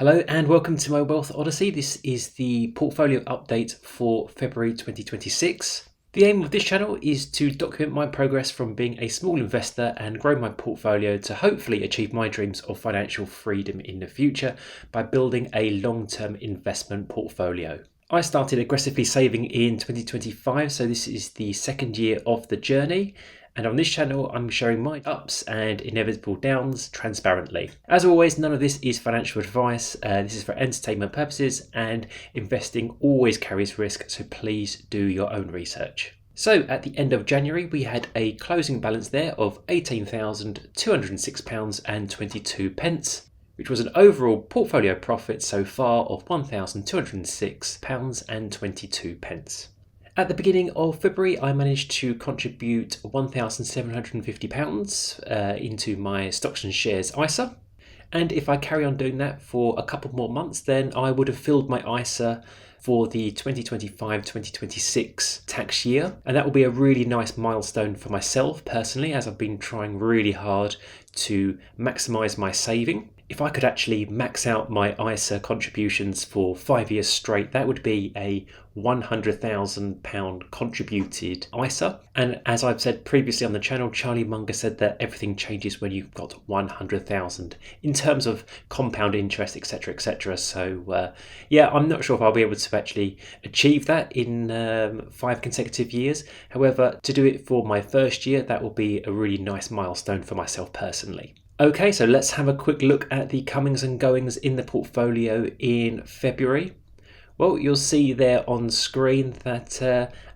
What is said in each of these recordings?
Hello and welcome to my Wealth Odyssey. This is the portfolio update for February 2026. The aim of this channel is to document my progress from being a small investor and grow my portfolio to hopefully achieve my dreams of financial freedom in the future by building a long-term investment portfolio. I started aggressively saving in 2025, so this is the second year of the journey. And on this channel, I'm sharing my ups and inevitable downs transparently. As always, none of this is financial advice. This is for entertainment purposes, and investing always carries risk, so please do your own research. So at the end of January, we had a closing balance there of £18,206.22, which was an overall portfolio profit so far of £1,206.22. At the beginning of February, I managed to contribute £1,750 into my stocks and shares ISA. And if I carry on doing that for a couple more months, then I would have filled my ISA for the 2025-2026 tax year. And that will be a really nice milestone for myself personally, as I've been trying really hard to maximize my saving. If I could actually max out my ISA contributions for 5 years straight, that would be a £100,000 contributed ISA. And as I've said previously on the channel, Charlie Munger said that everything changes when you've got 100,000 in terms of compound interest, etc., etc. So yeah, I'm not sure if I'll be able to actually achieve that in 5 consecutive years. However, to do it for my first year, that will be a really nice milestone for myself personally. Okay, so let's have a quick look at the comings and goings in the portfolio in February. Well, you'll see there on screen that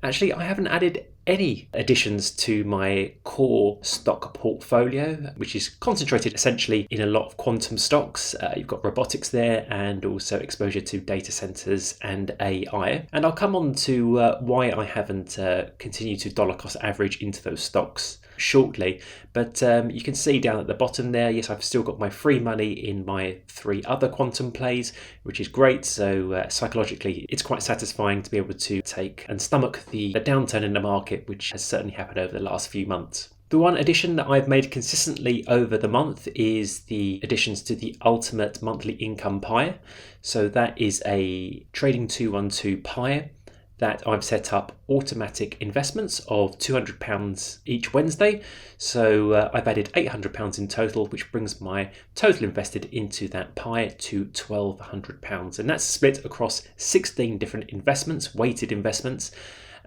actually I haven't added any additions to my core stock portfolio, which is concentrated essentially in a lot of quantum stocks. You've got robotics there and also exposure to data centers and AI. And I'll come on to why I haven't continued to dollar cost average into those stocks shortly, but you can see down at the bottom there, yes, I've still got my free money in my 3 other quantum plays, which is great. So psychologically, it's quite satisfying to be able to take and stomach the downturn in the market, which has certainly happened over the last few months. The one addition that I've made consistently over the month is the additions to the ultimate monthly income pie. So that is a trading 212 pie that I've set up automatic investments of £200 each Wednesday. So I've added £800 in total, which brings my total invested into that pie to £1,200. And that's split across 16 different investments, weighted investments.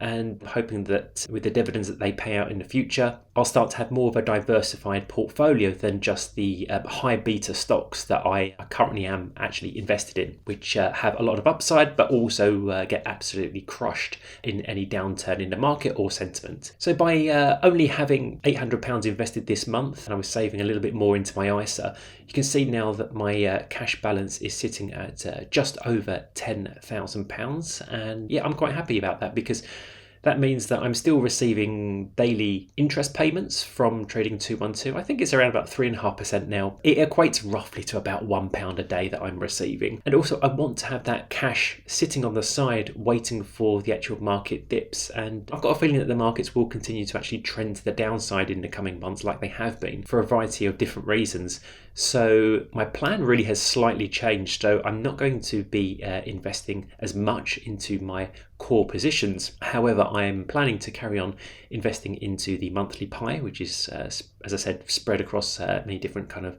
And hoping that with the dividends that they pay out in the future, I'll start to have more of a diversified portfolio than just the high beta stocks that I currently am actually invested in, which have a lot of upside, but also get absolutely crushed in any downturn in the market or sentiment. So by only having £800 invested this month, and I was saving a little bit more into my ISA, you can see now that my cash balance is sitting at just over £10,000. And yeah, I'm quite happy about that, because that means that I'm still receiving daily interest payments from Trading 212. I think it's around about 3.5% now. It equates roughly to about £1 a day that I'm receiving. And also I want to have that cash sitting on the side waiting for the actual market dips. And I've got a feeling that the markets will continue to actually trend to the downside in the coming months, like they have been for a variety of different reasons. So my plan really has slightly changed. So I'm not going to be investing as much into my core positions. However, I am planning to carry on investing into the monthly pie, which is, as I said, spread across many different kind of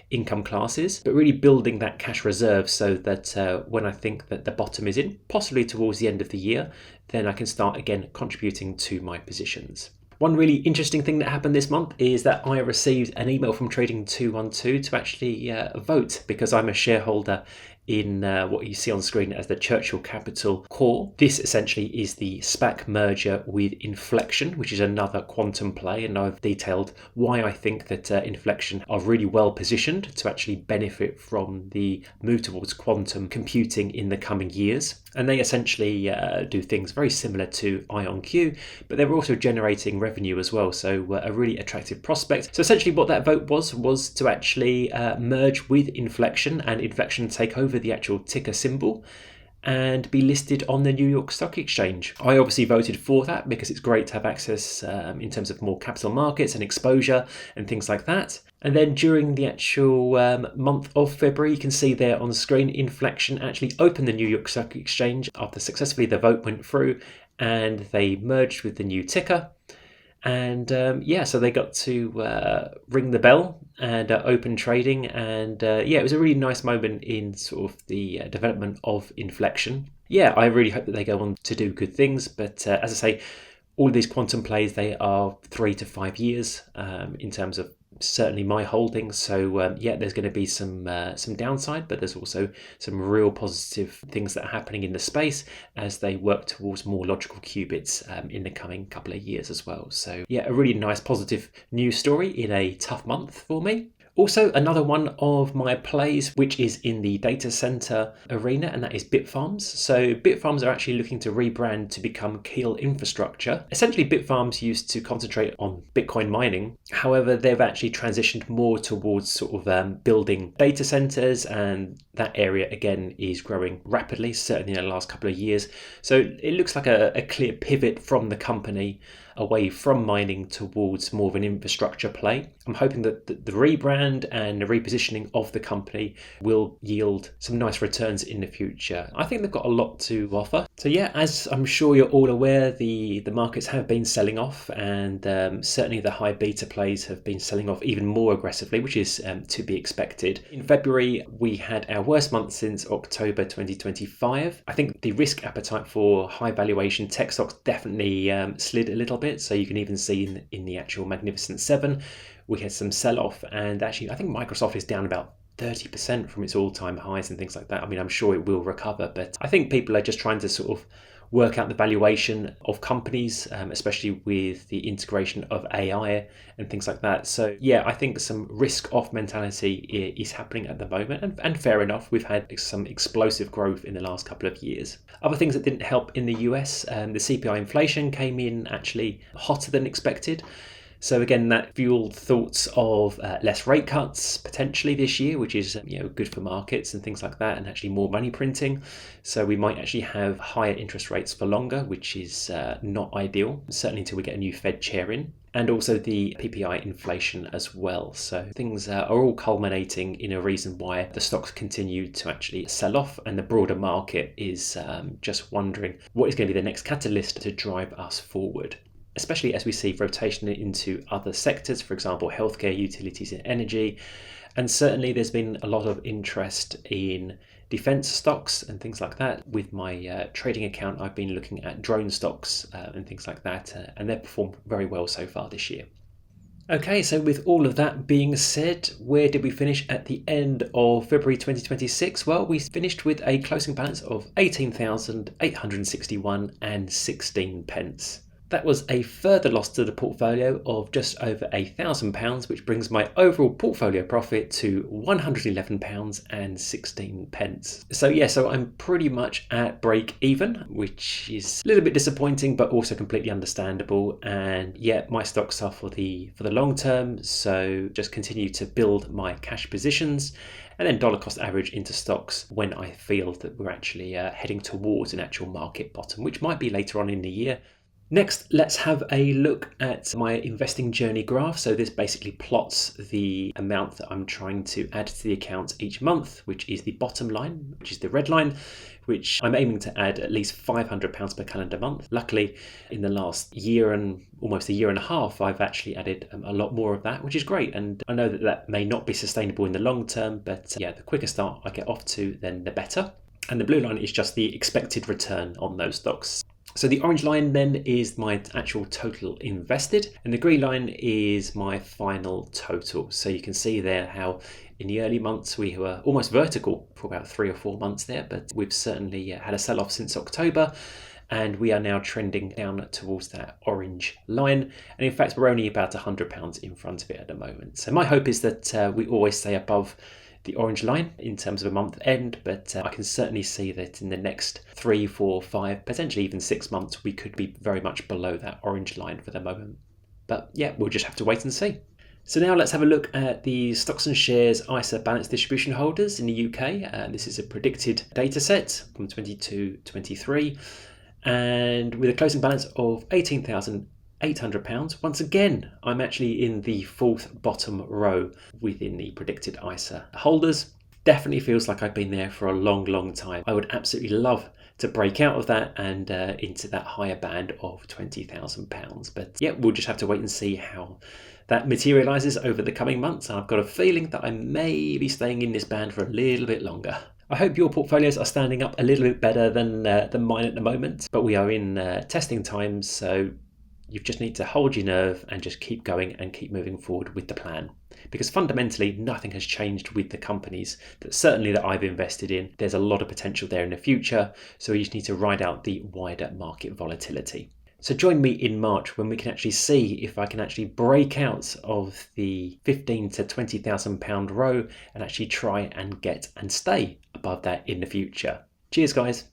income classes, but really building that cash reserve so that when I think that the bottom is in, possibly towards the end of the year, then I can start again contributing to my positions. One really interesting thing that happened this month is that I received an email from Trading 212 to actually vote, because I'm a shareholder in what you see on screen as the Churchill Capital Core. This essentially is the SPAC merger with Infleqtion, which is another quantum play, and I've detailed why I think that Infleqtion are really well positioned to actually benefit from the move towards quantum computing in the coming years. And they essentially do things very similar to IonQ, but they're also generating revenue as well, so a really attractive prospect. So essentially what that vote was to actually merge with Infleqtion, and Infleqtion take over the actual ticker symbol. and be listed on the New York Stock Exchange. I obviously voted for that because it's great to have access in terms of more capital markets and exposure and things like that. And then during the actual month of February, you can see there on the screen, Infleqtion actually opened the New York Stock Exchange after successfully the vote went through, and they merged with the new ticker. And so they got to ring the bell and open trading. And it was a really nice moment in sort of the development of Infleqtion. Yeah, I really hope that they go on to do good things. But as I say, all of these quantum plays, they are 3 to 5 years in terms of certainly my holdings. So there's going to be some downside, but there's also some real positive things that are happening in the space as they work towards more logical qubits in the coming couple of years as well. So a really nice positive news story in a tough month for me. Also, another one of my plays, which is in the data center arena, and that is Bitfarms. So Bitfarms are actually looking to rebrand to become Keel Infrastructure. Essentially, Bitfarms used to concentrate on Bitcoin mining. However, they've actually transitioned more towards sort of building data centers, and that area again is growing rapidly, certainly in the last couple of years. So it looks like a clear pivot from the company away from mining towards more of an infrastructure play. I'm hoping that the rebrand and the repositioning of the company will yield some nice returns in the future. I think they've got a lot to offer. So as I'm sure you're all aware, the markets have been selling off, and certainly the high beta plays have been selling off even more aggressively, which is to be expected. In February, we had our worst month since October 2025. I think the risk appetite for high valuation tech stocks definitely slid a little bit. So you can even see in the actual Magnificent Seven, we had some sell-off, and actually I think Microsoft is down about 30% from its all-time highs and things like that. I mean, I'm sure it will recover, but I think people are just trying to sort of work out the valuation of companies, especially with the integration of AI and things like that. So I think some risk-off mentality is happening at the moment, and fair enough. We've had some explosive growth in the last couple of years. Other things that didn't help in the US, the CPI inflation came in actually hotter than expected. So again, that fueled thoughts of less rate cuts potentially this year, which is good for markets and things like that, and actually more money printing. So we might actually have higher interest rates for longer, which is not ideal, certainly until we get a new Fed chair in. And also the PPI inflation as well. So things are all culminating in a reason why the stocks continue to actually sell off, and the broader market is just wondering what is going to be the next catalyst to drive us forward, especially as we see rotation into other sectors, for example, healthcare, utilities and energy. And certainly there's been a lot of interest in defense stocks and things like that. With my trading account, I've been looking at drone stocks and things like that, and they've performed very well so far this year. Okay, so with all of that being said, where did we finish at the end of February 2026? Well, we finished with a closing balance of 18,861 and 16 pence. That was a further loss to the portfolio of just over £1,000, which brings my overall portfolio profit to £111 and 16 pence. So I'm pretty much at break even, which is a little bit disappointing, but also completely understandable. And my stocks are for the long term, so just continue to build my cash positions and then dollar cost average into stocks when I feel that we're actually heading towards an actual market bottom, which might be later on in the year. Next, let's have a look at my investing journey graph. So this basically plots the amount that I'm trying to add to the account each month, which is the bottom line, which is the red line, which I'm aiming to add at least £500 per calendar month. Luckily, in the last year and almost a year and a half, I've actually added a lot more of that, which is great. And I know that may not be sustainable in the long term, but the quicker start I get off to, then the better. And the blue line is just the expected return on those stocks. So the orange line then is my actual total invested, and the green line is my final total. So you can see there how in the early months we were almost vertical for about 3 or 4 months there, but we've certainly had a sell-off since October, and we are now trending down towards that orange line. And in fact, we're only about £100 in front of it at the moment. So my hope is that we always stay above the orange line in terms of a month end, but I can certainly see that in the next 3, 4, 5, potentially even 6 months, we could be very much below that orange line for the moment. But we'll just have to wait and see. So now let's have a look at the stocks and shares ISA balance distribution holders in the UK. This is a predicted data set from 22-23, and with a closing balance of £18,800. Once again, I'm actually in the fourth bottom row within the predicted ISA holders. Definitely feels like I've been there for a long time. I would absolutely love to break out of that and into that higher band of £20,000. But yeah, we'll just have to wait and see how that materializes over the coming months. And I've got a feeling that I may be staying in this band for a little bit longer. I hope your portfolios are standing up a little bit better than mine at the moment. But we are in testing times, so you just need to hold your nerve and just keep going and keep moving forward with the plan. Because fundamentally, nothing has changed with the companies that I've invested in. There's a lot of potential there in the future, so you just need to ride out the wider market volatility. So join me in March when we can actually see if I can actually break out of the £15,000 to £20,000 row and actually try and get and stay above that in the future. Cheers, guys.